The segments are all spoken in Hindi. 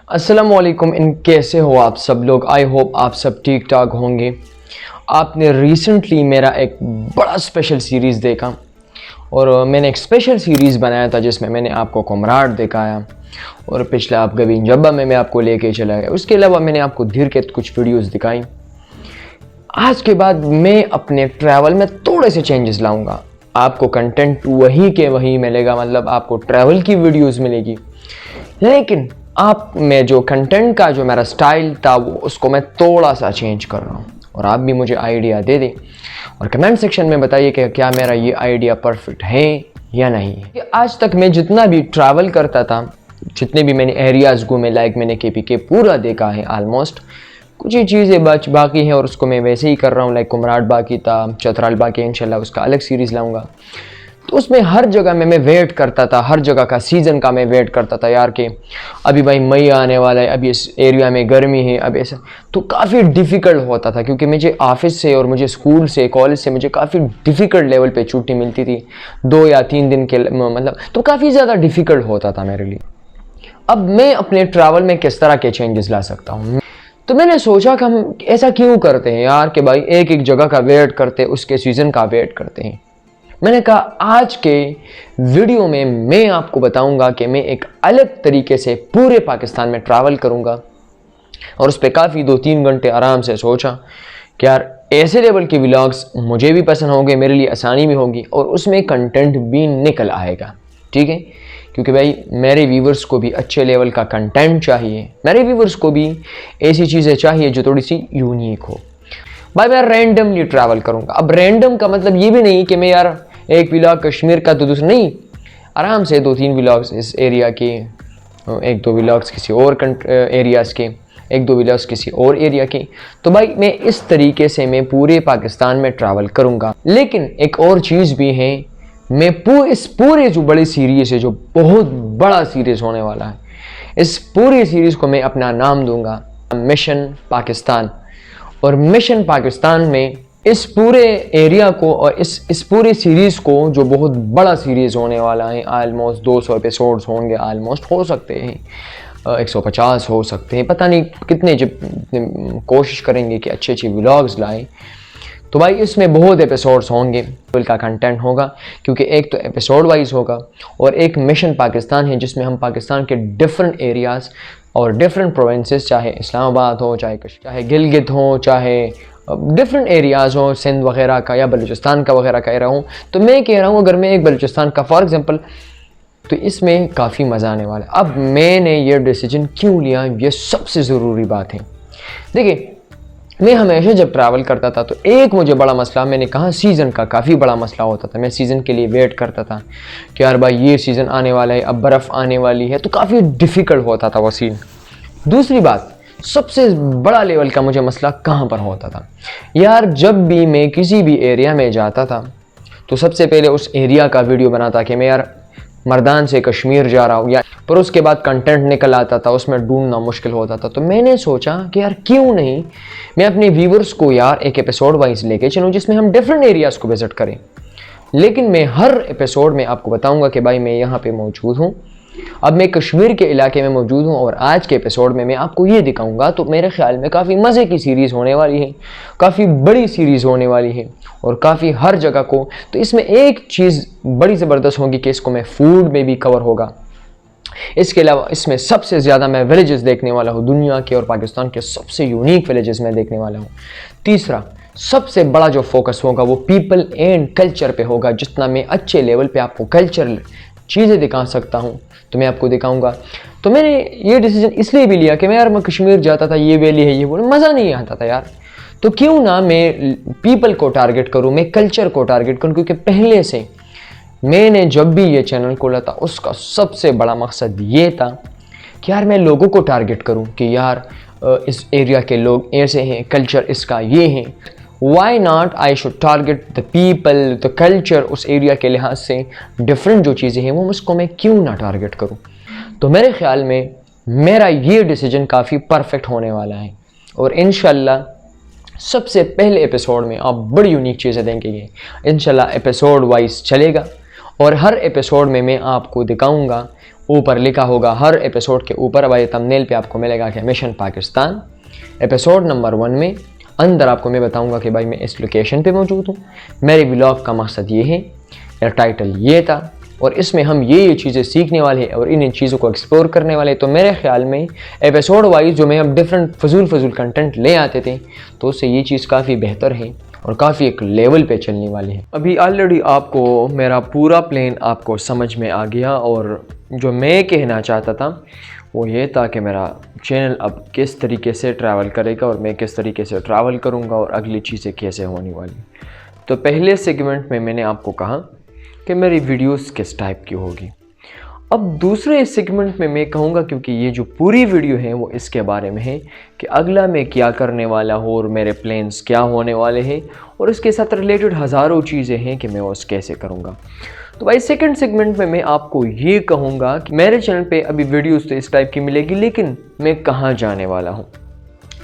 अस्सलामुअलैकुम। इन कैसे हो आप सब लोग? आई होप आप सब ठीक ठाक होंगे। आपने रिसेंटली मेरा एक बड़ा स्पेशल सीरीज़ देखा और मैंने एक स्पेशल सीरीज़ बनाया था जिसमें मैंने आपको कमराट दिखाया और पिछला आप गबीन जब्बा में मैं आपको लेके चला गया। उसके अलावा मैंने आपको धीर के कुछ वीडियोस दिखाई। आज के बाद मैं अपने ट्रैवल में थोड़े से चेंजेस लाऊंगा। आपको कंटेंट वही के वही मिलेगा, मतलब आपको ट्रैवल की वीडियोस मिलेगी, लेकिन आप में जो कंटेंट का जो मेरा स्टाइल था वो उसको मैं थोड़ा सा चेंज कर रहा हूँ। और आप भी मुझे आइडिया दे दें और कमेंट सेक्शन में बताइए कि क्या मेरा ये आइडिया परफेक्ट है या नहीं है। आज तक मैं जितना भी ट्रैवल करता था, जितने भी मैंने एरियाज़ घूमे, लाइक मैंने KPK पूरा देखा है ऑलमोस्ट। कुछ ही चीज़ें बाकी हैं और उसको मैं वैसे ही कर रहा हूँ। लाइक कुमराट बाकी था, चतराल बाकी है, इंशाल्लाह उसका अलग सीरीज़ लाऊंगा। तो उसमें हर जगह में मैं वेट करता था, हर जगह का सीज़न का मैं वेट करता था यार कि अभी भाई मई आने वाला है, अभी इस एरिया में गर्मी है, अभी ऐसा। तो काफ़ी डिफ़िकल्ट होता था क्योंकि मुझे ऑफिस से और मुझे स्कूल से कॉलेज से मुझे काफ़ी डिफ़िकल्ट लेवल पे छुट्टी मिलती थी, 2 या 3 दिन के मतलब, तो काफ़ी ज़्यादा डिफ़िकल्ट होता था मेरे लिए। अब मैं अपने ट्रैवल में किस तरह के चेंजेस ला सकता हूँ? तो मैंने सोचा कि हम ऐसा क्यों करते हैं यार कि भाई एक एक जगह का वेट करते, उसके सीज़न का वेट करते हैं। मैंने कहा आज के वीडियो में मैं आपको बताऊंगा कि मैं एक अलग तरीके से पूरे पाकिस्तान में ट्रैवल करूंगा। और उस पर काफ़ी 2-3 घंटे आराम से सोचा कि यार ऐसे लेवल के व्लॉग्स मुझे भी पसंद होंगे, मेरे लिए आसानी भी होगी और उसमें कंटेंट भी निकल आएगा, ठीक है। क्योंकि भाई मेरे व्यूवर्स को भी अच्छे लेवल का कंटेंट चाहिए, मेरे व्यूवर्स को भी ऐसी चीज़ें चाहिए जो थोड़ी सी यूनिक हो। भाई मैं रैंडमली ट्रैवल करूंगा। अब रैंडम का मतलब ये भी नहीं कि मैं यार एक व्लॉग कश्मीर का तो दूसरा नहीं, आराम से 2-3 व्लॉग्स इस एरिया के, 1-2 व्लॉग्स किसी और एरियाज़ के, 1-2 व्लॉग्स किसी और एरिया के। तो भाई मैं इस तरीके से मैं पूरे पाकिस्तान में ट्रैवल करूंगा। लेकिन एक और चीज़ भी है, मैं इस पूरे जो बड़ी सीरीज़ है, जो बहुत बड़ा सीरीज़ होने वाला है, इस पूरी सीरीज़ को मैं अपना नाम दूंगा मिशन पाकिस्तान। और मिशन पाकिस्तान में इस पूरे एरिया को और इस पूरी सीरीज़ को, जो बहुत बड़ा सीरीज़ होने वाला है, आलमोस्ट 200 एपिसोड्स होंगे, आलमोस्ट हो सकते हैं 150 हो सकते हैं, पता नहीं कितने, जब कोशिश करेंगे कि अच्छे अच्छे व्लॉग्स लाएं। तो भाई इसमें बहुत एपिसोड्स होंगे, का कंटेंट होगा क्योंकि एक तो एपिसोड वाइज होगा और एक मिशन पाकिस्तान है जिसमें हम पाकिस्तान के डिफरेंट एरियाज़ और डिफरेंट प्रोविंसेस, चाहे इस्लामाबाद हो, चाहे गिलगित हो, चाहे डिफरेंट एरियाज़ हो, सिंध वगैरह का या बलूचिस्तान का वगैरह कह रहा हूँ। तो मैं कह रहा हूँ अगर मैं एक बलूचिस्तान का फॉर एग्ज़ाम्पल, तो इसमें काफ़ी मज़ा आने वाला है। अब मैंने ये डिसीजन क्यों लिया, ये सबसे ज़रूरी बात है। देखिए मैं हमेशा जब ट्रैवल करता था तो एक मुझे बड़ा मसला, मैंने कहा सीज़न का काफ़ी बड़ा मसला होता था। मैं सीज़न के लिए वेट करता था कि यार भाई ये सीज़न आने वाला है, अब बर्फ़ आने वाली है, तो काफ़ी डिफ़िकल्ट होता था वो सीन। दूसरी बात, सबसे बड़ा लेवल का मुझे मसला कहाँ पर होता था यार, जब भी मैं किसी भी एरिया में जाता था तो सबसे पहले उस एरिया का वीडियो बनाता कि मैं यार मर्दान से कश्मीर जा रहा हूँ, या पर उसके बाद कंटेंट निकल आता था, उसमें ढूंढना मुश्किल होता था। तो मैंने सोचा कि यार क्यों नहीं मैं अपने व्यूवर्स को यार एक एपिसोड वाइज लेके चलूँ जिसमें हम डिफरेंट एरियाज़ को विज़िट करें। लेकिन मैं हर एपिसोड में आपको बताऊंगा कि भाई मैं यहाँ पे मौजूद हूँ, अब मैं कश्मीर के इलाके में मौजूद हूँ और आज के एपिसोड में मैं आपको ये दिखाऊंगा। तो मेरे ख्याल में काफ़ी मज़े की सीरीज़ होने वाली है, काफ़ी बड़ी सीरीज़ होने वाली है और काफ़ी हर जगह को। तो इसमें एक चीज़ बड़ी ज़बरदस्त होगी कि इसको मैं फूड में भी कवर होगा। इसके अलावा इसमें सबसे ज़्यादा मैं विलेजेस देखने वाला हूँ, दुनिया के और पाकिस्तान के सबसे यूनिक विलेजेस मैं देखने वाला हूँ। तीसरा सबसे बड़ा जो फोकस होगा वो पीपल एंड कल्चर पे होगा। जितना मैं अच्छे लेवल पे आपको कल्चरल चीज़ें दिखा सकता हूँ तो मैं आपको दिखाऊंगा। तो मैंने ये डिसीजन इसलिए भी लिया कि मैं कश्मीर जाता था, ये वैली है, ये बोल, मज़ा नहीं आता था यार। तो क्यों ना मैं पीपल को टारगेट करूँ, मैं कल्चर को टारगेट करूँ, क्योंकि पहले से मैंने जब भी ये चैनल खोला था उसका सबसे बड़ा मकसद ये था कि यार मैं लोगों को टारगेट करूं कि यार इस एरिया के लोग ऐसे हैं, कल्चर इसका ये है। Why not I should target the people, the culture, उस एरिया के लिहाज से डिफरेंट जो चीज़ें हैं वो उसको मैं क्यों ना टारगेट करूं। तो मेरे ख्याल में मेरा ये डिसीजन काफ़ी परफेक्ट होने वाला है और इंशाल्लाह सबसे पहले एपिसोड में आप बड़ी यूनिक चीज़ें देखेंगे। इंशाल्लाह एपिसोड वाइज चलेगा और हर एपिसोड में मैं आपको दिखाऊंगा ऊपर लिखा होगा हर एपिसोड के ऊपर भाई थंबनेल पे आपको मिलेगा कि मिशन पाकिस्तान। एपिसोड नंबर 1 में अंदर आपको मैं बताऊंगा कि भाई मैं इस लोकेशन पे मौजूद हूँ। मेरे व्लॉग का मकसद ये है, मेरा टाइटल ये था और इसमें हम ये चीज़ें सीखने वाले हैं और इन चीज़ों को एक्सप्लोर करने वाले। तो मेरे ख्याल में एपिसोड वाइज जो मैं अब डिफरेंट फजूल कंटेंट ले आते थे तो उससे ये चीज़ काफ़ी बेहतर है और काफ़ी एक लेवल पे चलने वाली है। अभी ऑलरेडी आपको मेरा पूरा प्लान आपको समझ में आ गया और जो मैं कहना चाहता था वो ये था कि मेरा चैनल अब किस तरीके से ट्रैवल करेगा और मैं किस तरीके से ट्रैवल करूँगा और अगली चीज़ें कैसे होने वाली। तो पहले सेगमेंट में मैंने आपको कहा कि मेरी वीडियोस किस टाइप की होगी। अब दूसरे सेगमेंट में मैं कहूँगा, क्योंकि ये जो पूरी वीडियो है वो इसके बारे में है कि अगला मैं क्या करने वाला हूँ और मेरे प्लान्स क्या होने वाले हैं और इसके साथ रिलेटेड हज़ारों चीज़ें हैं कि मैं वो कैसे करूँगा। तो भाई सेकंड सेगमेंट में मैं आपको ये कहूँगा कि मेरे चैनल पे अभी वीडियोस तो इस टाइप की मिलेगी, लेकिन मैं कहाँ जाने वाला हूँ।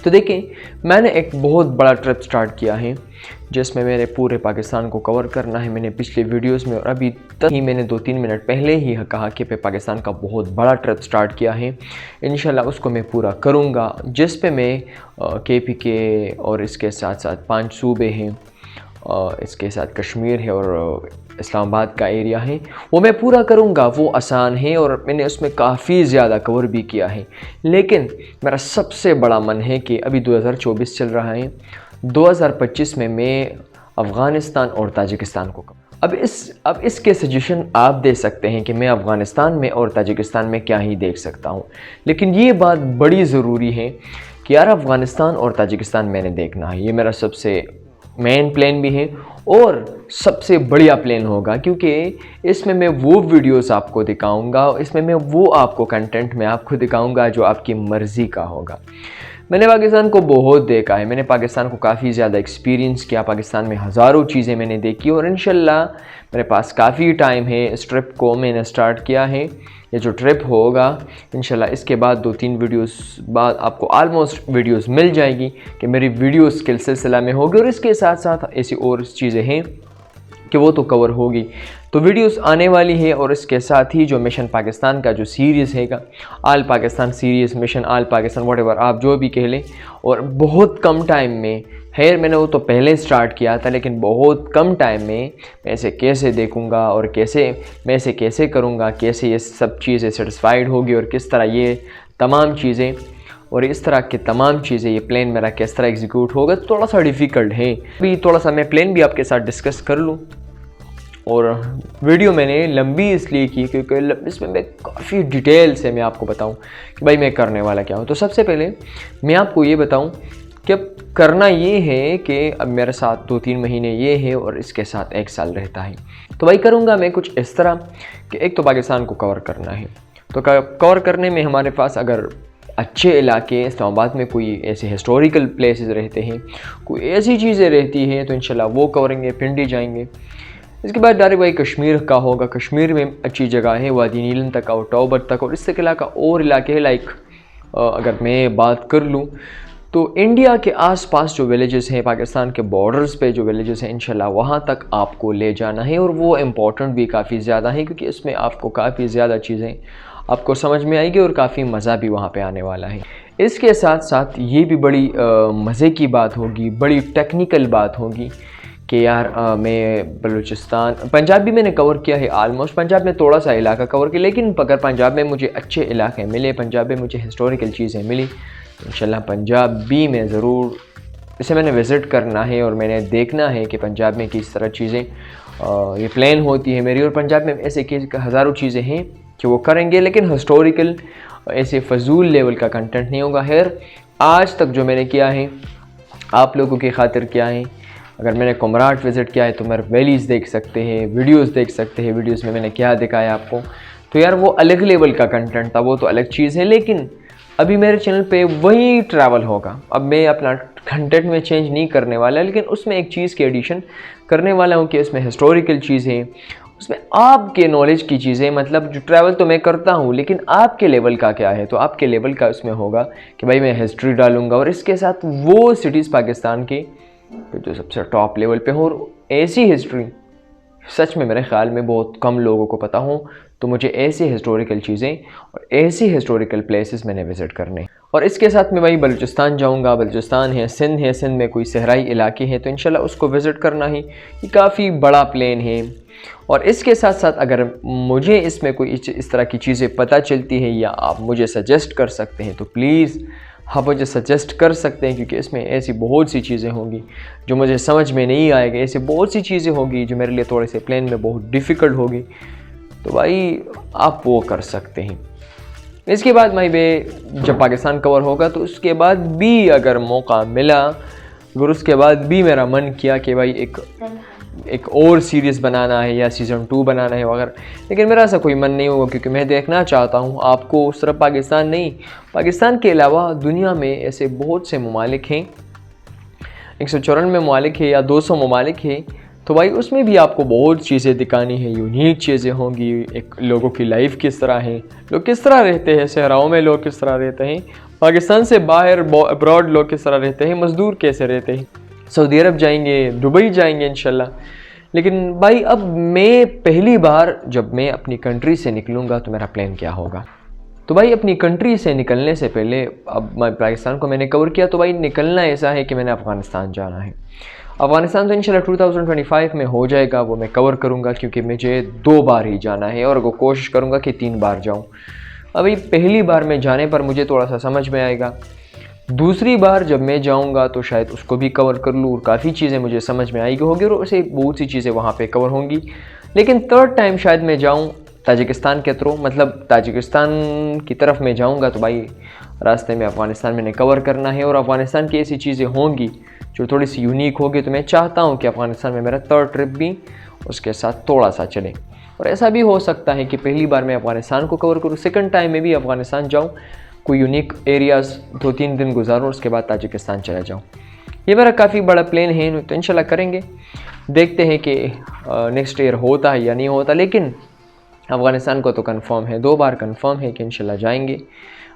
तो देखिए, मैंने एक बहुत बड़ा ट्रिप स्टार्ट किया है जिसमें मेरे पूरे पाकिस्तान को कवर करना है। मैंने पिछले वीडियोस में और अभी तक ही मैंने 2-3 मिनट पहले ही कहा कि मैं पाकिस्तान का बहुत बड़ा ट्रिप स्टार्ट किया है। इंशाल्लाह उसको मैं पूरा करूँगा, जिस पे मैं KPK और इसके साथ साथ 5 सूबे हैं, इसके साथ कश्मीर है और इस्लामाबाद का एरिया है, वो मैं पूरा करूँगा। वो आसान है और मैंने उसमें काफ़ी ज़्यादा कवर भी किया है। लेकिन मेरा सबसे बड़ा मन है कि अभी 2024 चल रहा है, 2025 में मैं अफ़गानिस्तान और ताजिकिस्तान को अब इसके सजेशन आप दे सकते हैं कि मैं अफ़गानिस्तान में और ताजिकिस्तान में क्या ही देख सकता हूँ। लेकिन ये बात बड़ी ज़रूरी है कि यार अफ़गानिस्तान और ताजिकिस्तान मैंने देखना है। ये मेरा सबसे मेन प्लान भी है और सबसे बढ़िया प्लान होगा, क्योंकि इसमें मैं वो वीडियोस आपको दिखाऊंगा, इसमें मैं वो आपको कंटेंट मैं आपको दिखाऊंगा जो आपकी मर्ज़ी का होगा। मैंने पाकिस्तान को बहुत देखा है, मैंने पाकिस्तान को काफ़ी ज़्यादा एक्सपीरियंस किया, पाकिस्तान में हज़ारों चीज़ें मैंने देखी और इंशाल्लाह मेरे पास काफ़ी टाइम है। इस ट्रिप को मैंने स्टार्ट किया है। ये जो ट्रिप होगा इंशाल्लाह इसके बाद 2-3 वीडियोस बाद आपको ऑलमोस्ट वीडियोस मिल जाएगी कि मेरी वीडियोस किस सिलसिला में होगी और इसके साथ साथ ऐसी और चीज़ें हैं कि वो तो कवर होगी। तो वीडियोस आने वाली है और इसके साथ ही जो मिशन पाकिस्तान का जो सीरीज़ हैगा, आल पाकिस्तान सीरीज़, मिशन आल पाकिस्तान, व्हाटएवर आप जो भी कह लें, और बहुत कम टाइम में खैर मैंने वो तो पहले स्टार्ट किया था, लेकिन बहुत कम टाइम में मैं इसे कैसे देखूंगा और मैं इसे कैसे करूंगा, कैसे ये सब चीज़ें सेटिस्फाइड होगी और किस तरह ये तमाम चीज़ें और इस तरह के तमाम चीज़ें ये प्लान मेरा किस तरह एग्जीक्यूट होगा, तो थोड़ा सा डिफ़िकल्ट है। अभी थोड़ा सा मैं प्लान भी आपके साथ डिस्कस कर लूँ। और वीडियो मैंने लंबी इसलिए की क्योंकि इसमें मैं काफ़ी डिटेल से मैं आपको बताऊं कि भाई मैं करने वाला क्या हूं। तो सबसे पहले मैं आपको ये बताऊं कि अब करना ये है कि अब मेरे साथ 2-3 महीने ये है और इसके साथ 1 साल रहता है। तो भाई करूँगा मैं कुछ इस तरह कि एक तो पाकिस्तान को कवर करना है, तो कवर करने में हमारे पास अगर अच्छे इलाके इस्लामाबाद में कोई ऐसे हिस्टोरिकल प्लेसेस रहते हैं, कोई ऐसी चीज़ें रहती हैं, तो इंशाल्लाह वो कवरेंगे, पिंडी जाएंगे। इसके बाद डायरेक्ट भाई कश्मीर का होगा। कश्मीर में अच्छी जगह है, वादी नीलन तक और टॉबर तक और इससे इलाका और इलाके हैं। लाइक अगर मैं बात कर लूँ तो इंडिया के आसपास जो विलेजेस हैं, पाकिस्तान के बॉर्डर्स पे जो विलेजेस हैं, इंशाल्लाह वहाँ तक आपको ले जाना है और वो इम्पॉर्टेंट भी काफ़ी ज़्यादा है, क्योंकि इसमें आपको काफ़ी ज़्यादा चीज़ें आपको समझ में आएगी और काफ़ी मज़ा भी वहाँ पे आने वाला है। इसके साथ साथ ये भी बड़ी मज़े की बात होगी, बड़ी टेक्निकल बात होगी कि यार मैं बलूचिस्तान, पंजाब भी मैंने कवर किया है आलमोस्ट। पंजाब में थोड़ा सा इलाका कवर किया, लेकिन अगर पंजाब में मुझे अच्छे इलाके मिले, पंजाब में मुझे हिस्टोरिकल चीज़ें मिली, तो इंशाल्लाह पंजाब भी मैं ज़रूर इसे मैंने विज़िट करना है और मैंने देखना है कि पंजाब में किस तरह चीज़ें ये प्लान होती है मेरी। और पंजाब में ऐसे हज़ारों चीज़ें हैं कि वो करेंगे, लेकिन हिस्टोरिकल ऐसे फजूल लेवल का कंटेंट नहीं होगा। खैर आज तक जो मैंने किया है आप लोगों की खातिर किया है। अगर मैंने कुमराट विज़िट किया है तो मेरे वैलीज़ देख सकते हैं, वीडियोस देख सकते हैं, वीडियोस में मैंने क्या दिखाया आपको। तो यार वो अलग लेवल का कंटेंट था, वो तो अलग चीज़ है। लेकिन अभी मेरे चैनल पे वही ट्रैवल होगा। अब मैं अपना कंटेंट में चेंज नहीं करने वाला, लेकिन उसमें एक चीज़ की एडिशन करने वाला हूँ कि उसमें हिस्टोरिकल चीज़ें, उसमें आपके नॉलेज की चीज़ें, मतलब जो ट्रैवल तो मैं करता हूँ लेकिन आपके लेवल का क्या है, तो आपके लेवल का उसमें होगा कि भाई मैं हिस्ट्री डालूँगा और इसके साथ वो सिटीज़ पाकिस्तान के जो सबसे टॉप लेवल पे हो और ऐसी हिस्ट्री सच में मेरे ख़्याल में बहुत कम लोगों को पता हो। तो मुझे ऐसी हिस्टोरिकल चीज़ें और ऐसी हिस्टोरिकल प्लेसेस मैंने विज़िट करने। और इसके साथ मैं भाई बलूचिस्तान जाऊंगा। बलूचिस्तान है, सिंध में कोई सहराई इलाके हैं तो इंशाल्लाह उसको विज़िट करना ही, ये काफ़ी बड़ा प्लान है। और इसके साथ साथ अगर मुझे इसमें कोई इस तरह की चीज़ें पता चलती हैं या आप मुझे सजेस्ट कर सकते हैं तो प्लीज़ आप मुझे सजेस्ट कर सकते हैं, क्योंकि इसमें ऐसी बहुत सी चीज़ें होंगी जो मुझे समझ में नहीं आएगी, ऐसी बहुत सी चीज़ें होंगी जो मेरे लिए थोड़े से प्लान में बहुत डिफ़िकल्ट होगी। तो भाई आप वो कर सकते हैं। इसके बाद भाई जब पाकिस्तान कवर होगा तो उसके बाद भी अगर मौका मिला, अगर उसके बाद भी मेरा मन किया कि भाई एक और सीरीज़ बनाना है या सीज़न 2 बनाना है वगैरह, लेकिन मेरा ऐसा कोई मन नहीं होगा, क्योंकि मैं देखना चाहता हूँ आपको सिर्फ पाकिस्तान नहीं, पाकिस्तान के अलावा दुनिया में ऐसे बहुत से ममालिक हैं, 194 ममालिक है या 200 ममालिक है। तो भाई उसमें भी आपको बहुत चीज़ें दिखानी है, यूनिक चीज़ें होंगी। एक लोगों की लाइफ किस तरह है, लोग किस तरह रहते हैं, सहराओं में लोग किस तरह रहते हैं, पाकिस्तान से बाहर अब्रॉड लोग किस तरह रहते हैं, मज़दूर कैसे रहते हैं, सऊदी अरब जाएंगे, दुबई जाएंगे इंशाल्लाह। लेकिन भाई अब मैं पहली बार जब मैं अपनी कंट्री से निकलूँगा तो मेरा प्लान क्या होगा। तो भाई अपनी कंट्री से निकलने से पहले, अब पाकिस्तान को मैंने कवर किया, तो भाई निकलना ऐसा है कि मैंने अफ़गानिस्तान जाना है। अफ़गानिस्तान तो इंशाल्लाह 2025 में हो जाएगा, वो मैं कवर करूँगा, क्योंकि मुझे 2 बार ही जाना है और वो कोशिश करूँगा कि 3 बार जाऊँ। अभी पहली बार में जाने पर मुझे थोड़ा सा समझ में आएगा, दूसरी बार जब मैं जाऊंगा तो शायद उसको भी कवर कर लूँ और काफ़ी चीज़ें मुझे समझ में आएगी होगी और उसे बहुत सी चीज़ें वहाँ पे कवर होंगी। लेकिन थर्ड टाइम शायद मैं जाऊँ ताजिकिस्तान के थ्रू, मतलब ताजिकिस्तान की तरफ मैं जाऊँगा तो भाई रास्ते में अफ़गानिस्तान मैंने कवर करना है और अफ़गानिस्तान की ऐसी चीज़ें होंगी जो थोड़ी सी यूनिक होगी। तो मैं चाहता हूँ कि अफ़गानिस्तान में मेरा थर्ड ट्रिप भी उसके साथ थोड़ा सा चले। और ऐसा भी हो सकता है कि पहली बार मैं अफ़गानिस्तान को कवर करूँ, सेकंड टाइम में भी अफ़गानिस्तान जाऊँ, कोई यूनिक एरियाज़ 2-3 दिन गुजारूँ, उसके बाद ताजिकिस्तान चला जाऊँ। ये मेरा काफ़ी बड़ा प्लान है, तो इंशाल्लाह करेंगे। देखते हैं कि नेक्स्ट ईयर होता है या नहीं होता, लेकिन अफ़गानिस्तान को तो कंफर्म है, 2 बार कंफर्म है कि इंशाल्लाह जाएंगे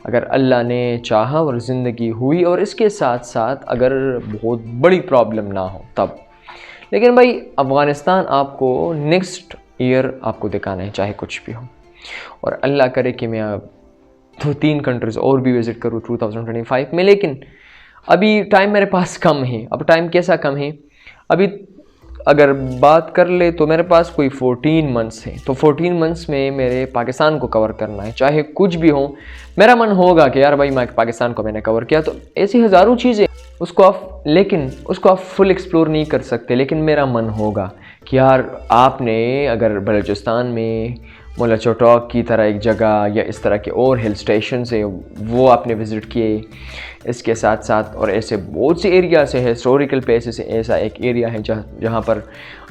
अगर अल्लाह ने चाहा और ज़िंदगी हुई, और इसके साथ साथ अगर बहुत बड़ी प्रॉब्लम ना हो तब। लेकिन भाई अफ़गानिस्तान आपको नेक्स्ट ईयर आपको दिखाना है, चाहे कुछ भी हो। और अल्लाह करे कि मैं 2-3 कंट्रीज़ और भी विज़िट करूँ 2025 में। लेकिन अभी टाइम मेरे पास कम है। अब टाइम कैसा कम है, अभी अगर बात कर ले तो मेरे पास कोई 14 मंथ्स हैं। तो 14 मंथ्स में मेरे पाकिस्तान को कवर करना है, चाहे कुछ भी हो। मेरा मन होगा कि यार भाई मैं पाकिस्तान को मैंने कवर किया, तो ऐसी हज़ारों चीज़ें उसको आप फुल एक्सप्लोर नहीं कर सकते। लेकिन मेरा मन होगा कि यार आपने अगर बलूचिस्तान में मुल्ला चौटॉक की तरह एक जगह या इस तरह के और हिल स्टेशन है वो आपने विज़िट किए, इसके साथ साथ और ऐसे बहुत से एरिया से हिस्टोरिकल प्लेसेस है। ऐसा एक एरिया है जहाँ पर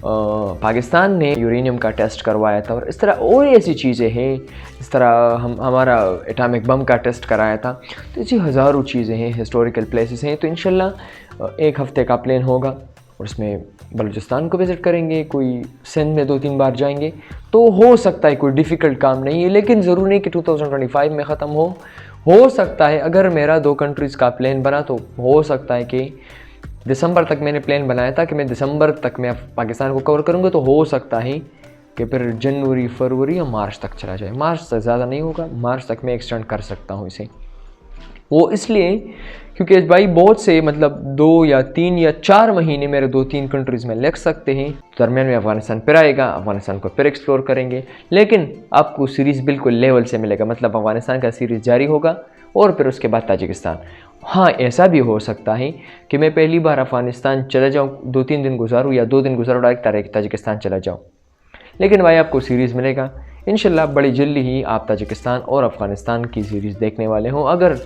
पाकिस्तान ने यूरेनियम का टेस्ट करवाया था, और इस तरह और ऐसी चीज़ें हैं, इस तरह हमारा एटॉमिक बम का टेस्ट कराया था। तो ऐसी हज़ारों चीज़ें हैं, हिस्टोरिकल प्लेसेस हैं। तो इंशाल्लाह 1 हफ़्ते का प्लान होगा और उसमें बलूचिस्तान को विज़िट करेंगे, कोई सिंध में 2-3 बार जाएंगे। तो हो सकता है कोई डिफ़िकल्ट काम नहीं है, लेकिन ज़रूरी नहीं कि 2025 में ख़त्म हो सकता है अगर मेरा 2 कंट्रीज़ का प्लान बना तो हो सकता है कि दिसंबर तक मैंने प्लान बनाया था कि मैं दिसंबर तक मैं पाकिस्तान को कवर करूँगा। तो हो सकता है कि फिर जनवरी, फरवरी या मार्च तक चला जाए। मार्च से ज़्यादा नहीं होगा, मार्च तक मैं एक्सटेंड कर सकता हूँ इसे। वो इसलिए क्योंकि भाई बहुत से मतलब 2 या 3 या 4 महीने मेरे 2-3 कंट्रीज़ में लग सकते हैं। दरमियान में अफ़गानिस्तान फिर आएगा, अफ़गानिस्तान को फिर एक्सप्लोर करेंगे। लेकिन आपको सीरीज़ बिल्कुल लेवल से मिलेगा, मतलब अफ़गानिस्तान का सीरीज़ जारी होगा और फिर उसके बाद ताजिकिस्तान। हाँ, ऐसा भी हो सकता है कि मैं पहली बार अफ़गानिस्तान चला जाऊँ, 2-3 दिन गुजारूँ या 2 दिन गुजारूँ, डायरेक्ट ताजिकिस्तान चला जाऊँ। लेकिन भाई आपको सीरीज़ मिलेगा इंशाल्लाह। बड़ी जल्दी ही आप ताजिकिस्तान और अफ़गानिस्तान की सीरीज़ देखने वाले हों, अगर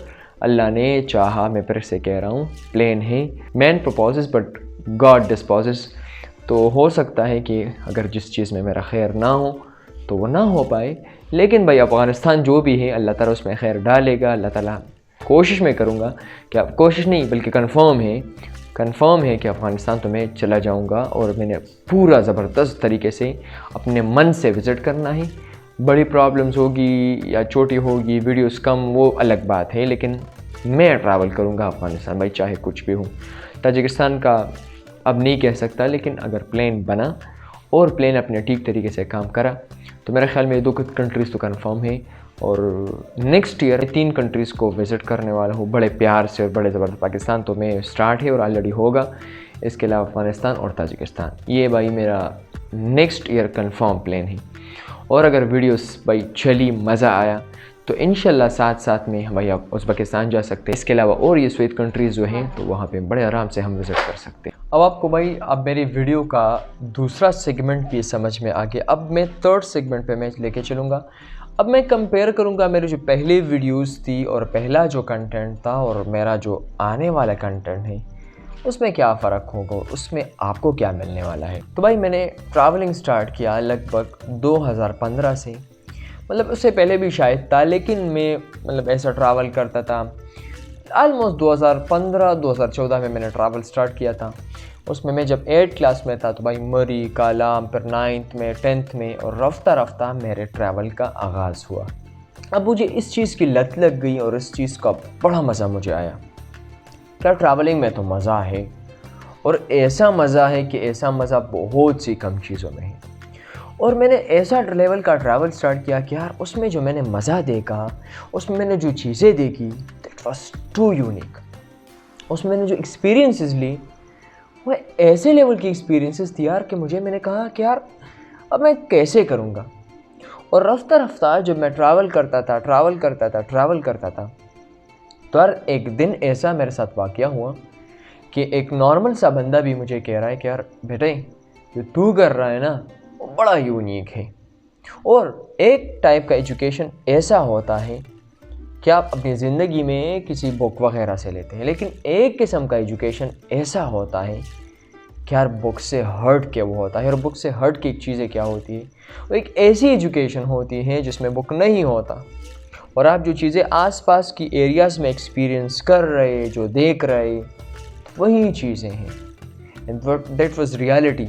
अल्लाह ने चाहा। मैं फिर से कह रहा हूँ, प्लान है, man proposes but God disposes. तो हो सकता है कि अगर जिस चीज़ में मेरा खैर ना हो तो वो ना हो पाए, लेकिन भाई अफ़गानिस्तान जो भी है अल्लाह ताला उसमें खैर डालेगा। अल्लाह ताला कोशिश में करूँगा कि, कोशिश नहीं बल्कि कंफर्म है कि अफ़गानिस्तान तो मैं चला जाऊँगा और मैंने पूरा ज़बरदस्त तरीके से अपने मन से विज़िट करना है। बड़ी प्रॉब्लम्स होगी या छोटी होगी, वीडियोस कम, वो अलग बात है, लेकिन मैं ट्रैवल करूँगा अफ़गानिस्तान भाई, चाहे कुछ भी हो। ताजिकिस्तान का अब नहीं कह सकता, लेकिन अगर प्लान बना और प्लान अपने ठीक तरीके से काम करा तो मेरे ख्याल में ये 2 कंट्रीज़ तो कन्फर्म है। और नेक्स्ट ईयर 3 कंट्रीज़ को विज़िट करने वाला हूँ बड़े प्यार से और बड़े ज़बरदस्त। पाकिस्तान तो में स्टार्ट है और ऑलरेडी होगा, इसके अलावा अफ़गानिस्तान और ताजिकिस्तान, ये भाई मेरा नेक्स्ट ईयर कन्फर्म प्लान है। और अगर वीडियोस भाई चली, मज़ा आया तो इंशाल्लाह साथ साथ में भाई आप उज़्बेकिस्तान जा सकते हैं। इसके अलावा और ये स्वीट कंट्रीज़ जो हैं तो वहाँ पे बड़े आराम से हम विज़िट कर सकते हैं। अब आपको भाई अब मेरी वीडियो का दूसरा सेगमेंट भी समझ में आ गया। अब मैं थर्ड सेगमेंट पे मैं लेके चलूँगा। अब मैं कंपेयर करूँगा मेरी जो पहली वीडियोस थी और पहला जो कंटेंट था और मेरा जो आने वाला कंटेंट है उसमें क्या फ़र्क होगा, उसमें आपको क्या मिलने वाला है। तो भाई मैंने ट्रैवलिंग स्टार्ट किया लगभग 2015 से, मतलब उससे पहले भी शायद था, लेकिन मैं मतलब ऐसा ट्रैवल करता था ऑलमोस्ट 2015-2014 में मैंने ट्रैवल स्टार्ट किया था। उसमें मैं जब 8th क्लास में था तो भाई मरी, कालाम, फिर 9th में, 10th में, और रफ्ता रफ्ता मेरे ट्रैवल का आगाज़ हुआ। अब मुझे इस चीज़ की लत लग गई और इस चीज़ का बड़ा मज़ा मुझे आया। क्या ट्रैवलिंग में तो मज़ा है, और ऐसा मज़ा है कि ऐसा मज़ा बहुत सी कम चीज़ों में है। और मैंने ऐसा लेवल का ट्रैवल स्टार्ट किया कि यार उसमें जो मैंने मज़ा देखा, उसमें मैंने जो चीज़ें देखी, दैट वाज टू यूनिक। उसमें मैंने जो एक्सपीरियंसेस ली वो ऐसे लेवल की एक्सपीरियंसेस थी यार कि मैंने कहा कि यार अब मैं कैसे करूँगा। और रफ्ता रफ्ता जब मैं ट्रैवल करता था तो यार एक दिन ऐसा मेरे साथ वाक़या हुआ कि एक नॉर्मल सा बंदा भी मुझे कह रहा है कि यार बेटे जो तू कर रहा है ना वो बड़ा यूनिक है। और एक टाइप का एजुकेशन ऐसा होता है कि आप अपनी ज़िंदगी में किसी बुक वगैरह से लेते हैं, लेकिन एक किस्म का एजुकेशन ऐसा होता है कि यार बुक से हट के वो होता है। और बुक से हट के एक चीज़ें क्या होती है, वो एक ऐसी एजुकेशन होती है जिसमें बुक नहीं होता, और आप जो चीज़ें आसपास की एरियाज़ में एक्सपीरियंस कर रहे, जो देख रहे, वही चीज़ें हैं। And that was reality.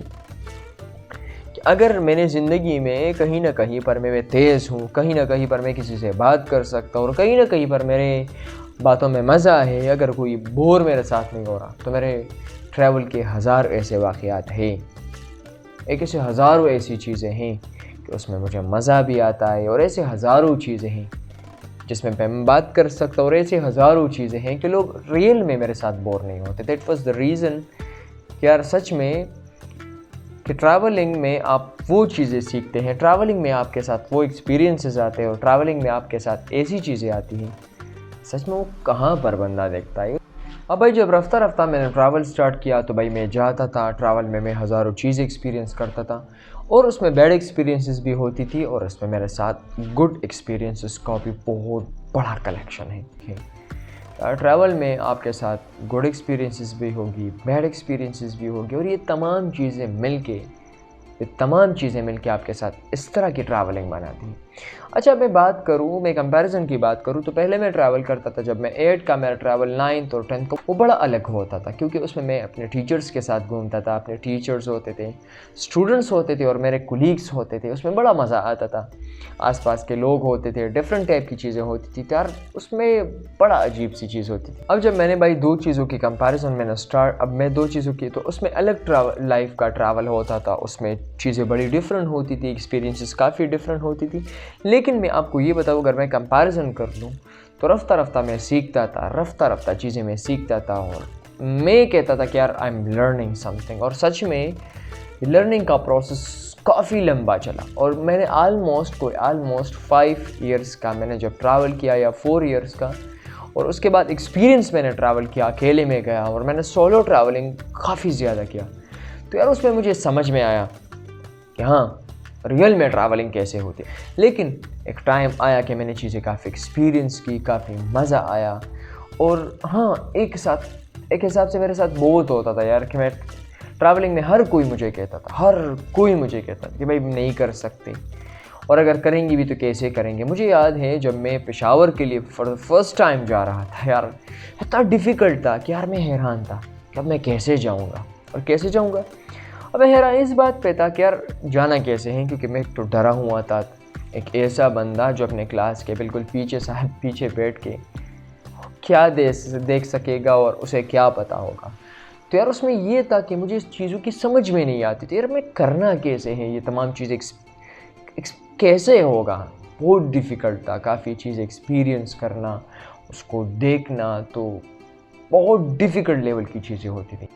अगर मैंने ज़िंदगी में कहीं ना कहीं पर मैं तेज़ हूँ, कहीं ना कहीं पर मैं किसी से बात कर सकता हूँ, और कहीं ना कहीं पर मेरे बातों में मज़ा है, अगर कोई बोर मेरे साथ नहीं हो रहा, तो मेरे ट्रैवल के हज़ार ऐसे वाक़यात हैं, एक ऐसे हज़ारों ऐसी चीज़ें हैं कि उसमें मुझे मज़ा भी आता है, और ऐसे हज़ारों चीज़ें हैं जिसमें मैं बात कर सकता हूँ, और ऐसे हज़ारों चीज़ें हैं कि लोग रियल में मेरे साथ बोर नहीं होते। दैट वाज द रीज़न कि यार सच में कि ट्रैवलिंग में आप वो चीज़ें सीखते हैं, ट्रैवलिंग में आपके साथ वो एक्सपीरियंसेस आते हैं, और ट्रैवलिंग में आपके साथ ऐसी चीज़ें आती हैं सच में वो कहाँ पर बंदा देखता है। अब भाई जब रफ्ता रफ्ता मैंने ट्रैवल स्टार्ट किया तो भाई मैं जाता था ट्रैवल में, मैं हज़ारों चीज़ें एक्सपीरियंस करता था, और उसमें बैड एक्सपीरियंसेस भी होती थी, और उसमें मेरे साथ गुड एक्सपीरियंसेस का भी बहुत बड़ा कलेक्शन है। ट्रैवल में आपके साथ गुड एक्सपीरियंसेस भी होगी, बैड एक्सपीरियंसेस भी होगी, और ये तमाम चीज़ें मिल के आपके साथ इस तरह की ट्रैवलिंग बनाती हैं। अच्छा मैं कंपैरिजन की बात करूँ तो पहले मैं ट्रैवल करता था, जब मैं 8 का मेरा ट्रैवल 9th और 10th का वो बड़ा अलग होता था, क्योंकि उसमें मैं अपने टीचर्स के साथ घूमता था। अपने टीचर्स होते थे, स्टूडेंट्स होते थे, और मेरे कुलीग्स होते थे, उसमें बड़ा मज़ा आता था। आसपास के लोग होते थे, डिफरेंट टाइप की चीज़ें होती थी, तो यार उसमें बड़ा अजीब सी चीज़ होती थी। अब जब मैंने भाई 2 चीज़ों की कंपैरिजन मैं 2 चीज़ों की, तो उसमें अलग लाइफ का ट्रैवल होता था, उसमें चीज़ें बड़ी डिफरेंट होती थी, एक्सपीरियंसेस काफ़ी डिफरेंट होती थी। लेकिन मैं आपको ये बताऊँ, अगर मैं कंपैरिजन कर लूँ तो रफ्ता रफ्ता चीज़ें मैं सीखता था, और मैं कहता था कि यार आई एम लर्निंग समथिंग। और सच में लर्निंग का प्रोसेस काफ़ी लंबा चला, और मैंने ऑलमोस्ट 5 इयर्स का मैंने जब ट्रैवल किया, या 4 इयर्स का, और उसके बाद एक्सपीरियंस मैंने ट्रैवल किया, अकेले में गया, और मैंने सोलो ट्रैवलिंग काफ़ी ज़्यादा किया। तो यार उसमें मुझे समझ में आया कि हाँ रियल में ट्रैवलिंग कैसे होती है। लेकिन एक टाइम आया कि मैंने चीज़ें काफ़ी एक्सपीरियंस की, काफ़ी मज़ा आया, और हाँ एक हिसाब से मेरे साथ बहुत होता था यार कि मैं ट्रैवलिंग में हर कोई मुझे कहता था कि भाई नहीं कर सकते, और अगर करेंगे भी तो कैसे करेंगे। मुझे याद है जब मैं पेशावर के लिए फॉर द फर्स्ट टाइम जा रहा था, यार इतना डिफ़िकल्ट था कि यार मैं हैरान था कि अब मैं कैसे जाऊँगा। अब मैं हैरान इस बात पे था कि यार जाना कैसे है, क्योंकि मैं तो डरा हुआ था। एक ऐसा बंदा जो अपने क्लास के बिल्कुल पीछे बैठ के क्या देख सकेगा और उसे क्या पता होगा। तो यार उसमें ये था कि मुझे इस चीज़ों की समझ में नहीं आती थी, यार मैं करना कैसे है ये तमाम चीज़ें, कैसे होगा। बहुत डिफ़िकल्ट था, काफ़ी चीज़ एक्सपीरियंस करना, उसको देखना, तो बहुत डिफ़िकल्ट लेवल की चीज़ें होती थी।